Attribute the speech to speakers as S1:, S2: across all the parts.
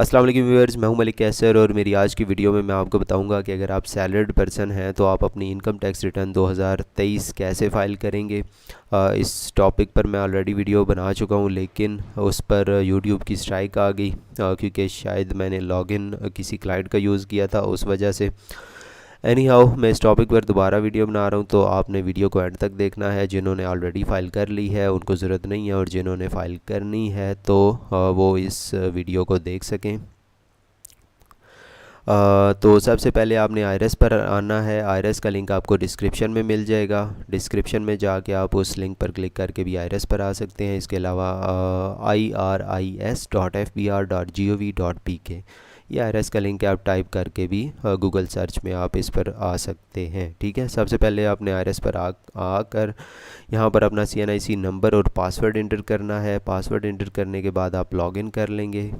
S1: अस्सलाम वालेकुम व्यूअर्स, मैं हूं मलिक कैसर और मेरी आज की वीडियो में मैं आपको बताऊंगा कि अगर आप सैलरीड पर्सन हैं तो आप अपनी इनकम टैक्स रिटर्न 2023 कैसे फ़ाइल करेंगे। इस टॉपिक पर मैं ऑलरेडी वीडियो बना चुका हूं, लेकिन उस पर यूट्यूब की स्ट्राइक आ गई क्योंकि शायद मैंने लॉगिन किसी क्लाइंट का यूज़ किया था, उस वजह से। एनी हाउ, मैं इस टॉपिक पर दोबारा वीडियो बना रहा हूँ, तो आपने वीडियो को एंड तक देखना है। जिन्होंने ऑलरेडी फ़ाइल कर ली है उनको ज़रूरत नहीं है, और जिन्होंने फ़ाइल करनी है तो वो इस वीडियो को देख सकें। तो सबसे पहले आपने आईआरएस पर आना है। आईआरएस का लिंक आपको डिस्क्रिप्शन में मिल जाएगा। डिस्क्रिप्शन में जाके आप उस लिंक पर क्लिक करके भी आईआरएस पर आ सकते हैं। इसके अलावा iris.fbr.gov.pk ये आईआरएस का लिंक है, आप टाइप करके भी गूगल सर्च में आप इस पर आ सकते हैं। ठीक है, सबसे पहले आपने आईआरएस पर आकर यहाँ पर अपना CNIC नंबर और पासवर्ड इंटर करना है। पासवर्ड इंटर करने के बाद आप लॉगिन कर लेंगे।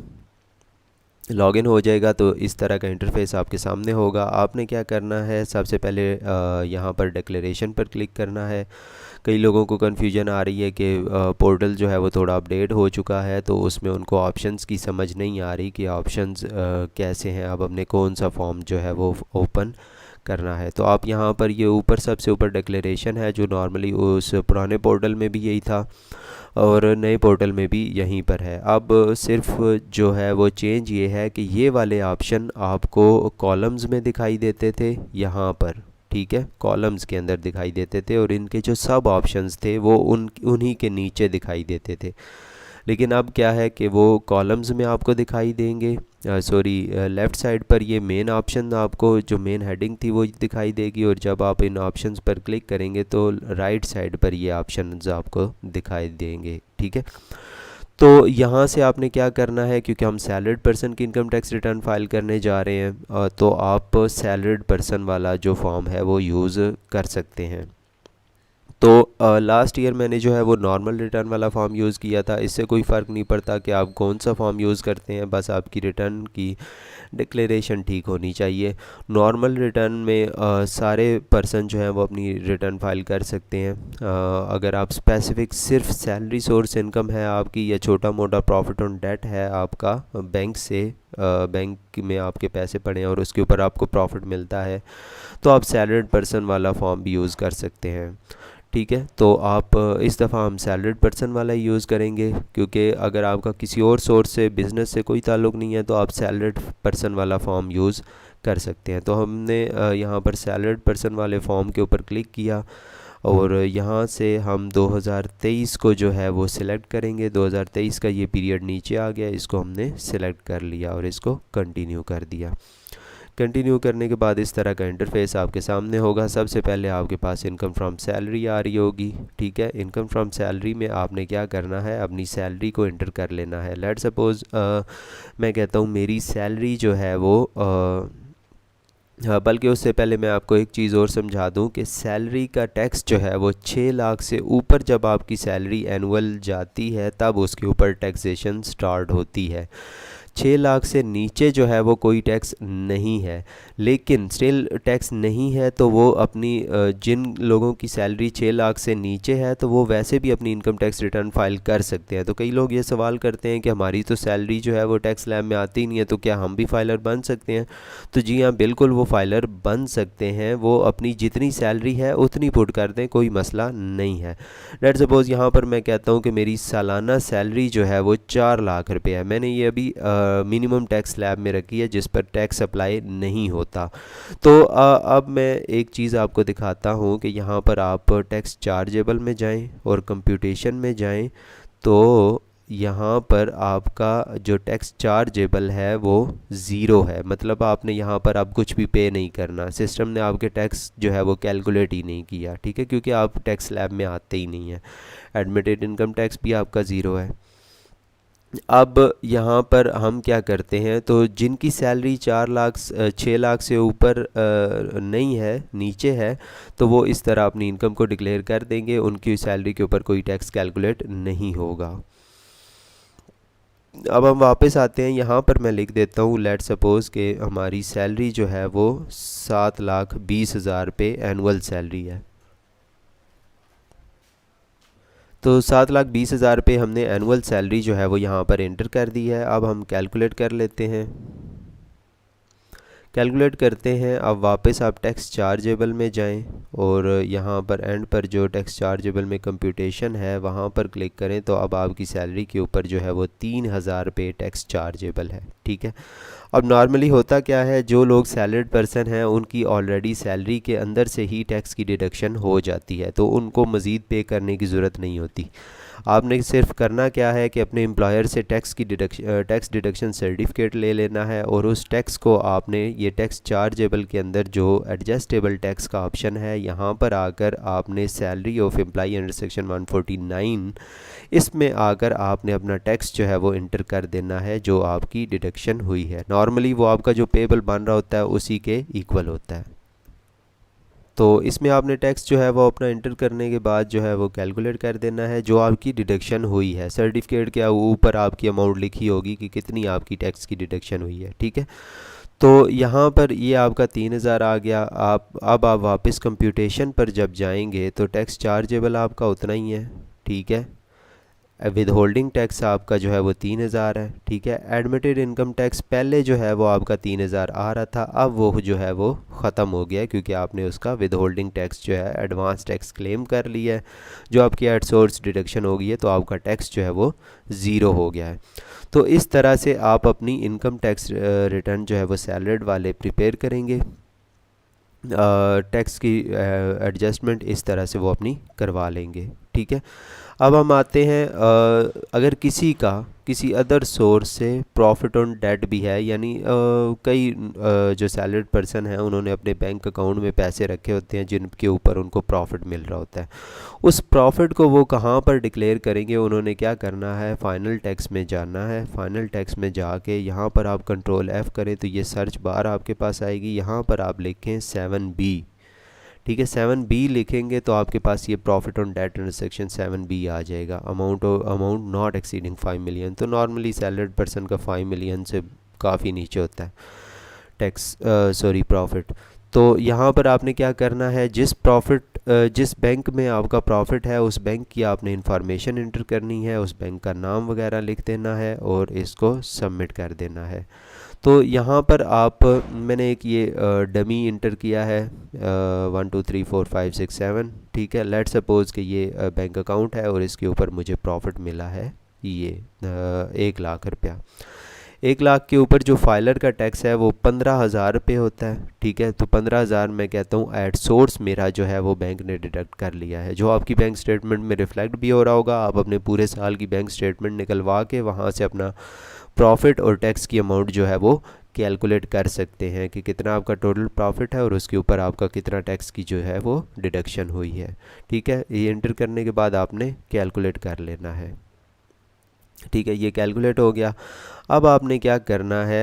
S1: लॉगिन हो जाएगा तो इस तरह का इंटरफेस आपके सामने होगा। आपने क्या करना है, सबसे पहले यहाँ पर डिक्लेरेशन पर क्लिक करना है। कई लोगों को कन्फ्यूजन आ रही है कि पोर्टल जो है वो थोड़ा अपडेट हो चुका है, तो उसमें उनको ऑप्शंस की समझ नहीं आ रही कि ऑप्शंस कैसे हैं। अब हमने कौन सा फॉर्म जो है वो ओपन करना है, तो आप यहाँ पर ये ऊपर सबसे ऊपर डिक्लेरेशन है, जो नॉर्मली उस पुराने पोर्टल में भी यही था और नए पोर्टल में भी यहीं पर है। अब सिर्फ जो है वो चेंज ये है कि ये वाले ऑप्शन आपको कॉलम्स में दिखाई देते थे यहाँ पर। ठीक है, कॉलम्स के अंदर दिखाई देते थे और इनके जो सब ऑप्शंस थे वो उन्हीं के नीचे दिखाई देते थे। लेकिन अब क्या है कि वो कॉलम्स में आपको दिखाई देंगे। सॉरी, लेफ़्ट साइड पर ये मेन ऑप्शन आपको जो मेन हेडिंग थी वो दिखाई देगी, और जब आप इन ऑप्शंस पर क्लिक करेंगे तो राइट साइड पर ये ऑप्शंस आपको दिखाई देंगे। ठीक है, तो यहाँ से आपने क्या करना है, क्योंकि हम सैलरीड पर्सन की इनकम टैक्स रिटर्न फाइल करने जा रहे हैं, तो आप सैलरीड पर्सन वाला जो फॉर्म है वो यूज़ कर सकते हैं। तो लास्ट ईयर मैंने जो है वो नॉर्मल रिटर्न वाला फॉर्म यूज़ किया था। इससे कोई फ़र्क नहीं पड़ता कि आप कौन सा फॉर्म यूज़ करते हैं, बस आपकी रिटर्न की डिक्लेरेशन ठीक होनी चाहिए। नॉर्मल रिटर्न में सारे पर्सन जो हैं वो अपनी रिटर्न फाइल कर सकते हैं। अगर आप स्पेसिफिक सिर्फ सैलरी सोर्स इनकम है आपकी, या छोटा मोटा प्रॉफिट ऑन डेट है आपका बैंक से, बैंक में आपके पैसे पड़े हैं और उसके ऊपर आपको प्रॉफिट मिलता है, तो आप सैलरीड पर्सन वाला फॉर्म भी यूज़ कर सकते हैं। ठीक है, तो आप इस दफ़ा हम सैलरीड पर्सन वाला ही यूज़ करेंगे, क्योंकि अगर आपका किसी और सोर्स से बिज़नेस से कोई ताल्लुक़ नहीं है तो आप सैलरीड पर्सन वाला फॉर्म यूज़ कर सकते हैं। तो हमने यहाँ पर सैलरीड पर्सन वाले फॉर्म के ऊपर क्लिक किया और यहाँ से हम 2023 को जो है वो सिलेक्ट करेंगे। 2023 का ये पीरियड नीचे आ गया, इसको हमने सिलेक्ट कर लिया और इसको कंटिन्यू कर दिया। कंटिन्यू करने के बाद इस तरह का इंटरफेस आपके सामने होगा। सबसे पहले आपके पास इनकम फ्रॉम सैलरी आ रही होगी। ठीक है, इनकम फ्रॉम सैलरी में आपने क्या करना है, अपनी सैलरी को इंटर कर लेना है। लेट सपोज़ मैं कहता हूँ मेरी सैलरी जो है वो हाँ, बल्कि उससे पहले मैं आपको एक चीज़ और समझा दूं कि सैलरी का टैक्स जो है वो 6 लाख से ऊपर जब आपकी सैलरी एनुअल जाती है तब उसके ऊपर टैक्सेशन स्टार्ट होती है। 6 लाख से नीचे जो है वो कोई टैक्स नहीं है, लेकिन स्टिल टैक्स नहीं है तो वो अपनी जिन लोगों की सैलरी 6 लाख से नीचे है तो वो वैसे भी अपनी इनकम टैक्स रिटर्न फाइल कर सकते हैं। तो कई लोग ये सवाल करते हैं कि हमारी तो सैलरी जो है वो टैक्स स्लैब में आती नहीं है, तो क्या हम भी फाइलर बन सकते हैं? तो जी हाँ, बिल्कुल वो फाइलर बन सकते हैं। वो अपनी जितनी सैलरी है उतनी पुट कर दें, कोई मसला नहीं है। लेट सपोज़ यहाँ पर मैं कहता हूँ कि मेरी सालाना सैलरी जो है वो 4 लाख रुपए है। मैंने ये अभी मिनिमम टैक्स स्लैब में रखी है जिस पर टैक्स अप्लाई नहीं होता। तो अब मैं एक चीज़ आपको दिखाता हूँ कि यहाँ पर आप टैक्स चार्जेबल में जाएं और कंप्यूटेशन में जाएं, तो यहाँ पर आपका जो टैक्स चार्जेबल है वो ज़ीरो है। मतलब आपने यहाँ पर अब कुछ भी पे नहीं करना, सिस्टम ने आपके टैक्स जो है वो कैलकुलेट ही नहीं किया। ठीक है, क्योंकि आप टैक्स स्लैब में आते ही नहीं हैं। एडमिटेड इनकम टैक्स भी आपका ज़ीरो है। अब यहाँ पर हम क्या करते हैं, तो जिनकी सैलरी 6 लाख से ऊपर नहीं है, नीचे है, तो वो इस तरह अपनी इनकम को डिक्लेयर कर देंगे। उनकी सैलरी के ऊपर कोई टैक्स कैलकुलेट नहीं होगा। अब हम वापस आते हैं, यहाँ पर मैं लिख देता हूँ लेट सपोज़ कि हमारी सैलरी जो है वो 7,20,000 पे एनुअल सैलरी है। तो 7,20,000 पे हमने एनुअल सैलरी जो है वो यहाँ पर एंटर कर दी है। अब हम कैलकुलेट कर लेते हैं। कैलकुलेट करते हैं। अब वापस आप टैक्स चार्जेबल में जाएं और यहाँ पर एंड पर जो टैक्स चार्जेबल में कंप्यूटेशन है वहाँ पर क्लिक करें, तो अब आपकी सैलरी के ऊपर जो है वो 3,000 रुपये टैक्स चार्जेबल है। ठीक है। अब नॉर्मली होता क्या है, जो लोग सैलरीड पर्सन हैं उनकी ऑलरेडी सैलरी के अंदर से ही टैक्स की डिडक्शन हो जाती है, तो उनको मज़ीद पे करने की ज़रूरत नहीं होती। आपने सिर्फ करना क्या है कि अपने एम्प्लॉयर से टैक्स डिडक्शन सर्टिफिकेट ले लेना है और उस टैक्स को आपने ये टैक्स चार्जेबल के अंदर जो एडजस्टेबल टैक्स का ऑप्शन है यहाँ पर आकर आपने salary of employee under section 149 इसमें आकर आपने अपना टैक्स जो है वो इंटर कर देना है जो आपकी डिडक्शन हुई है। नॉर्मली वो आपका जो पेबल बन रहा होता है उसी के इक्वल होता है। तो इसमें आपने टैक्स जो है वो अपना इंटर करने के बाद जो है वो कैलकुलेट कर देना है जो आपकी डिडक्शन हुई है। सर्टिफिकेट के ऊपर आपकी अमाउंट लिखी होगी कि कितनी आपकी टैक्स की डिडक्शन हुई है। ठीक है। तो यहाँ पर ये आपका 3,000 आ गया। अब आप वापस कंप्यूटेशन पर जब जाएंगे तो टैक्स चार्जेबल आपका उतना ही है। ठीक है। विद होल्डिंग टैक्स आपका जो है वो 3,000 है। ठीक है। एडमिटेड इनकम टैक्स पहले जो है वो आपका 3,000 आ रहा था, अब वो जो है वो ख़त्म हो गया क्योंकि आपने उसका विद होल्डिंग टैक्स जो है एडवांस टैक्स क्लेम कर लिया है। जो आपकी एट सोर्स डिडक्शन हो गई है तो आपका टैक्स जो है वो ज़ीरो हो गया है। तो इस तरह से आप अपनी इनकम टैक्स रिटर्न जो है वो सैलरीड वाले प्रिपेयर करेंगे। टैक्स की एडजस्टमेंट इस तरह से वो अपनी करवा लेंगे। ठीक है। अब हम आते हैं अगर किसी अदर सोर्स से प्रॉफिट ऑन डेट भी है, यानी कई जो सैलरीड पर्सन हैं उन्होंने अपने बैंक अकाउंट में पैसे रखे होते हैं जिनके ऊपर उनको प्रॉफिट मिल रहा होता है। उस प्रॉफिट को वो कहाँ पर डिक्लेयर करेंगे, उन्होंने क्या करना है, फ़ाइनल टैक्स में जाना है। फ़ाइनल टैक्स में जाके यहाँ पर आप कंट्रोल F करें तो ये सर्च बार आपके पास आएगी। यहाँ पर आप लिखें 7B। ठीक है। 7B लिखेंगे तो आपके पास ये profit on date under section 7B आ जाएगा। Amount not exceeding 5 million. तो नॉर्मली सैलरीड पर्सन का 5 मिलियन से काफ़ी नीचे होता है टैक्स प्रॉफिट। तो यहाँ पर आपने क्या करना है, जिस बैंक में आपका प्रॉफिट है उस बैंक की आपने इंफॉर्मेशन इंटर करनी है, उस बैंक का नाम वगैरह लिख देना है और इसको सबमिट कर देना है। तो यहाँ पर मैंने एक ये डमी इंटर किया है 1 2 3 4 5 6 7। ठीक है। लेट सपोज़ कि ये बैंक अकाउंट है और इसके ऊपर मुझे प्रॉफिट मिला है ये 1,00,000 रुपया। 1,00,000 के ऊपर जो फाइलर का टैक्स है वो 15,000 रुपये होता है। ठीक है। तो 15,000 मैं कहता हूँ एट सोर्स मेरा जो है वो बैंक ने डिडक्ट कर लिया है, जो आपकी बैंक स्टेटमेंट में रिफ्लेक्ट भी हो रहा होगा। आप अपने पूरे साल की बैंक स्टेटमेंट निकलवा के वहाँ से अपना प्रॉफिट और टैक्स की अमाउंट जो है वो कैलकुलेट कर सकते हैं कि कितना आपका टोटल प्रॉफिट है और उसके ऊपर आपका कितना टैक्स की जो है वो डिडक्शन हुई है। ठीक है। ये एंटर करने के बाद आपने कैलकुलेट कर लेना है। ठीक है। ये कैलकुलेट हो गया। अब आपने क्या करना है,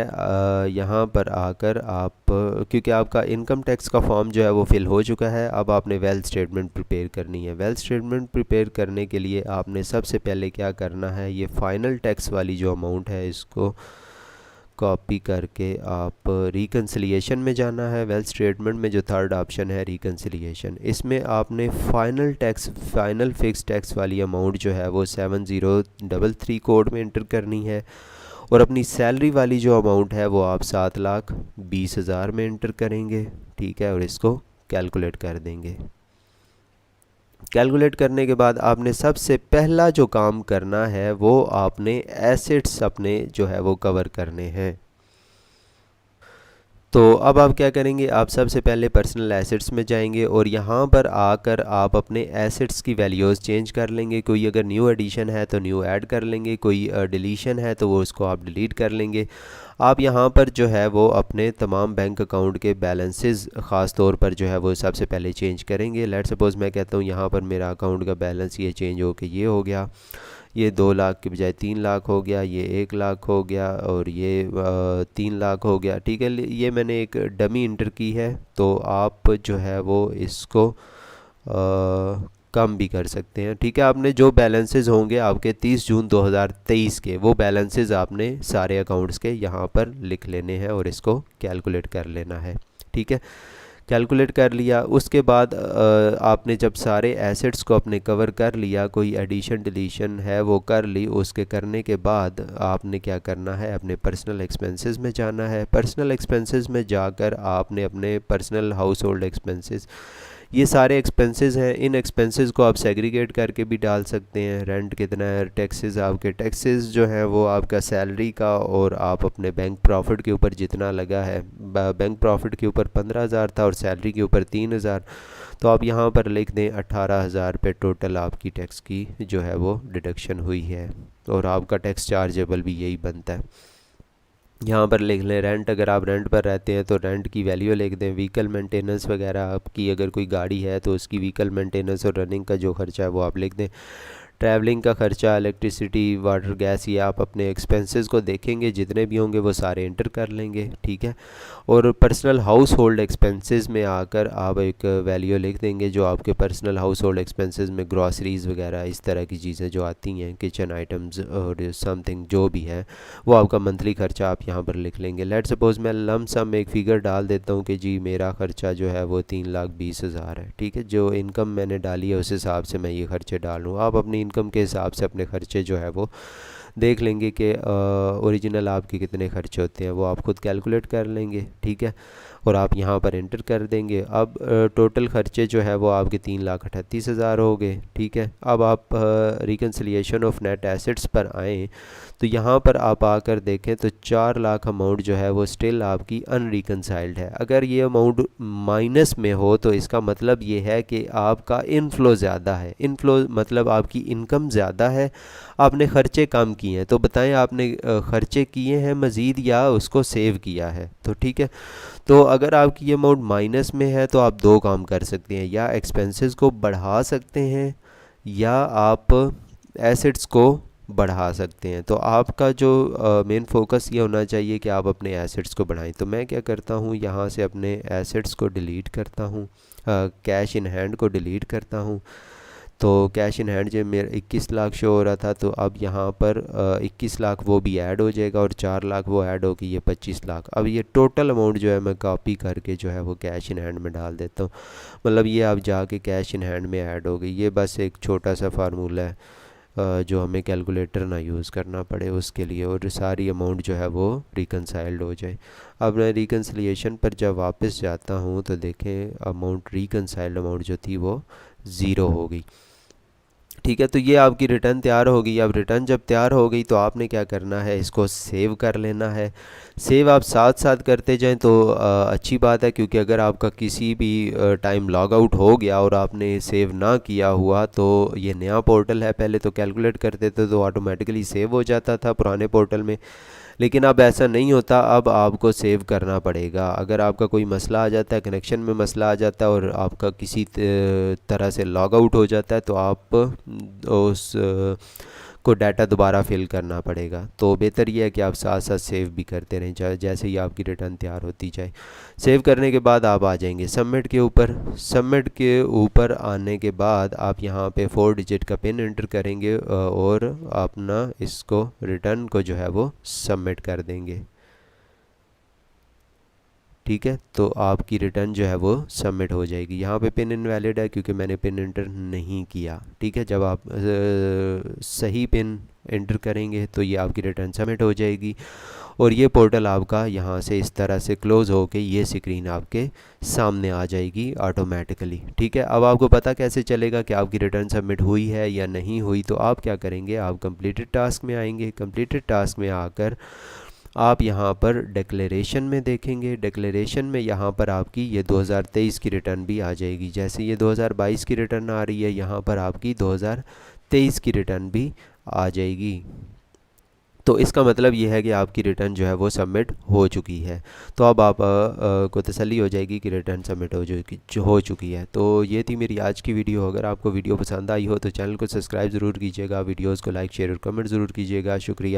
S1: यहाँ पर आकर आप क्योंकि आपका इनकम टैक्स का फॉर्म जो है वो फिल हो चुका है, अब आपने वेल्थ स्टेटमेंट प्रिपेयर करनी है। वेल्थ स्टेटमेंट प्रिपेयर करने के लिए आपने सबसे पहले क्या करना है, ये फ़ाइनल टैक्स वाली जो अमाउंट है इसको कॉपी करके आप रिकन्सिलिएशन में जाना है। वेल्थ स्टेटमेंट में जो थर्ड ऑप्शन है रिकन्सिलिएशन, इसमें आपने फाइनल फिक्स टैक्स वाली अमाउंट जो है वो 7033 कोड में इंटर करनी है और अपनी सैलरी वाली जो अमाउंट है वो आप 7,20,000 में इंटर करेंगे। ठीक है। और इसको कैलकुलेट कर देंगे। कैलकुलेट करने के बाद आपने सबसे पहला जो काम करना है वो आपने एसेट्स अपने जो है वो कवर करने हैं। तो अब आप क्या करेंगे, आप सबसे पहले पर्सनल एसेट्स में जाएंगे और यहाँ पर आकर आप अपने एसेट्स की वैल्यूज़ चेंज कर लेंगे। कोई अगर न्यू एडिशन है तो न्यू ऐड कर लेंगे, कोई डिलीशन है तो वो उसको आप डिलीट कर लेंगे। आप यहाँ पर जो है वो अपने तमाम बैंक अकाउंट के बैलेंसेस ख़ास तौर पर जो है वो सबसे पहले चेंज करेंगे। लेट सपोज़ मैं कहता हूँ यहाँ पर मेरा अकाउंट का बैलेंस ये चेंज हो के ये हो गया, ये 2,00,000 के बजाय 3,00,000 हो गया, ये 1,00,000 हो गया और ये 3,00,000 हो गया। ठीक है। ये मैंने एक डमी इंटर की है, तो आप जो है वो इसको कम भी कर सकते हैं। ठीक है। आपने जो बैलेंसेस होंगे आपके 30 जून 2023 के, वो बैलेंसेस आपने सारे अकाउंट्स के यहाँ पर लिख लेने हैं और इसको कैलकुलेट कर लेना है। ठीक है। कैलकुलेट कर लिया। उसके बाद आपने जब सारे एसेट्स को अपने कवर कर लिया, कोई एडिशन डिलीशन है वो कर ली, उसके करने के बाद आपने क्या करना है, अपने पर्सनल एक्सपेंसेस में जाना है। पर्सनल एक्सपेंसेस में जाकर आपने अपने पर्सनल हाउस होल्ड एक्सपेंसेस, ये सारे एक्सपेंसेस हैं, इन एक्सपेंसेस को आप सेग्रीगेट करके भी डाल सकते हैं। रेंट कितना है, टैक्सेस, आपके टैक्सेस जो हैं वो आपका सैलरी का और आप अपने बैंक प्रॉफिट के ऊपर जितना लगा है, बैंक प्रॉफिट के ऊपर 15,000 था और सैलरी के ऊपर 3,000, तो आप यहाँ पर लिख दें 18,000 पे टोटल आपकी टैक्स की जो है वो डिडक्शन हुई है, और आपका टैक्स चार्जेबल भी यही बनता है। यहाँ पर लिख लें रेंट, अगर आप रेंट पर रहते हैं तो रेंट की वैल्यू लिख दें। व्हीकल मेंटेनेंस वगैरह आपकी, अगर कोई गाड़ी है तो उसकी व्हीकल मेंटेनेंस और रनिंग का जो खर्चा है वो आप लिख दें। ट्रैवलिंग का खर्चा, इलेक्ट्रिसिटी, वाटर, गैस, ये आप अपने एक्सपेंसेस को देखेंगे, जितने भी होंगे वो सारे इंटर कर लेंगे, ठीक है। और पर्सनल हाउस होल्ड एक्सपेंसेस में आकर आप एक वैल्यू लिख देंगे जो आपके पर्सनल हाउस होल्ड एक्सपेंसेस में ग्रॉसरीज़ वगैरह इस तरह की चीज़ें जो आती हैं, किचन आइटम्स और समथिंग जो भी है, वो आपका मंथली खर्चा आप यहाँ पर लिख लेंगे। लेट सपोज़ मैं लम सम एक फ़िगर डाल देता हूँ कि जी मेरा खर्चा जो है वो 3,20,000 है, ठीक है। जो इनकम मैंने डाली है उस हिसाब से मैं ये खर्चे डाल लूँ। आप अपनी इनकम के हिसाब से अपने खर्चे जो है वो देख लेंगे कि ओरिजिनल आपके कितने खर्चे होते हैं, वो आप खुद कैलकुलेट कर लेंगे, ठीक है। और आप यहाँ पर एंटर कर देंगे। अब टोटल खर्चे जो है वो आपके 3,38,000 हो गए, ठीक है। अब आप रिकन्सिलिएशन ऑफ नेट एसेट्स पर आएँ तो यहाँ पर आप आकर देखें तो 4 लाख अमाउंट जो है वो स्टिल आपकी अनरिकनसाइल्ड है। अगर ये अमाउंट माइनस में हो तो इसका मतलब ये है कि आपका इनफ्लो ज़्यादा है। इनफ्लो मतलब आपकी इनकम ज़्यादा है, आपने ख़र्चे कम किए हैं। तो बताएं आपने ख़र्चे किए हैं मज़ीद या उसको सेव किया है, तो ठीक है। तो अगर आपकी ये अमाउंट माइनस में है तो आप दो काम कर सकते हैं, या एक्सपेंसेस को बढ़ा सकते हैं या आप एसेट्स को बढ़ा सकते हैं। तो आपका जो मेन फोकस ये होना चाहिए कि आप अपने एसेट्स को बढ़ाएं। तो मैं क्या करता हूँ, यहाँ से अपने एसेट्स को डिलीट करता हूँ, कैश इन हैंड को डिलीट करता हूँ। तो कैश इन हैंड जो मेरा 21 लाख शो हो रहा था, तो अब यहाँ पर 21 लाख वो भी ऐड हो जाएगा और 4 लाख वो ऐड होगी, ये 25 लाख। अब ये टोटल अमाउंट जो है मैं कॉपी करके जो है वो कैश इन हैंड में डाल देता हूँ। मतलब ये अब जाके कैश इन हैंड में ऐड हो गई। ये बस एक छोटा सा फार्मूला है जो हमें कैलकुलेटर ना यूज़ करना पड़े उसके लिए, और सारी अमाउंट जो है वो रिकनसाइल्ड हो जाए। अब मैं रिकन्सिलिएशन पर जब वापस जाता हूँ तो देखें अमाउंट, रिकनसाइल्ड अमाउंट जो थी वो ज़ीरो हो गई, ठीक है। तो ये आपकी रिटर्न तैयार हो गई। अब रिटर्न जब तैयार हो गई तो आपने क्या करना है, इसको सेव कर लेना है। सेव आप साथ साथ करते जाएं तो अच्छी बात है, क्योंकि अगर आपका किसी भी टाइम लॉग आउट हो गया और आपने सेव ना किया हुआ तो ये नया पोर्टल है, पहले तो कैलकुलेट करते थे तो ऑटोमेटिकली सेव हो जाता था पुराने पोर्टल में, लेकिन अब ऐसा नहीं होता। अब आपको सेव करना पड़ेगा। अगर आपका कोई मसला आ जाता है, कनेक्शन में मसला आ जाता है और आपका किसी तरह से लॉग आउट हो जाता है, तो आप उस को डाटा दोबारा फिल करना पड़ेगा। तो बेहतर यह है कि आप साथ साथ सेव भी करते रहें, चाहे जैसे ही आपकी रिटर्न तैयार होती जाए। सेव करने के बाद आप आ जाएंगे सबमिट के ऊपर। सबमिट के ऊपर आने के बाद आप यहाँ पे 4 डिजिट का पिन एंटर करेंगे और अपना इसको रिटर्न को जो है वो सबमिट कर देंगे, ठीक है। तो आपकी रिटर्न जो है वो सबमिट हो जाएगी। यहाँ पे पिन इनवैलिड है क्योंकि मैंने पिन एंटर नहीं किया, ठीक है। जब आप सही पिन एंटर करेंगे तो ये आपकी रिटर्न सबमिट हो जाएगी और ये पोर्टल आपका यहाँ से इस तरह से क्लोज़ होके ये स्क्रीन आपके सामने आ जाएगी ऑटोमेटिकली, ठीक है। अब आपको पता कैसे चलेगा कि आपकी रिटर्न सबमिट हुई है या नहीं हुई, तो आप क्या करेंगे, आप कंप्लीटेड टास्क में आएंगे। कंप्लीटेड टास्क में आकर आप यहाँ पर डिक्लेरेशन में देखेंगे। डिक्लेरेशन में यहाँ पर आपकी ये 2023 की रिटर्न भी आ जाएगी। जैसे ये 2022 की रिटर्न आ रही है, यहाँ पर आपकी 2023 की रिटर्न भी आ जाएगी। तो इसका मतलब ये है कि आपकी रिटर्न जो है वो सबमिट हो चुकी है। तो अब आप को तसल्ली हो जाएगी कि रिटर्न सबमिट हो चुकी है। तो ये थी मेरी आज की वीडियो। अगर आपको वीडियो पसंद आई हो तो चैनल को सब्सक्राइब ज़रूर कीजिएगा, वीडियोज़ को लाइक शेयर और कमेंट ज़रूर कीजिएगा। शुक्रिया।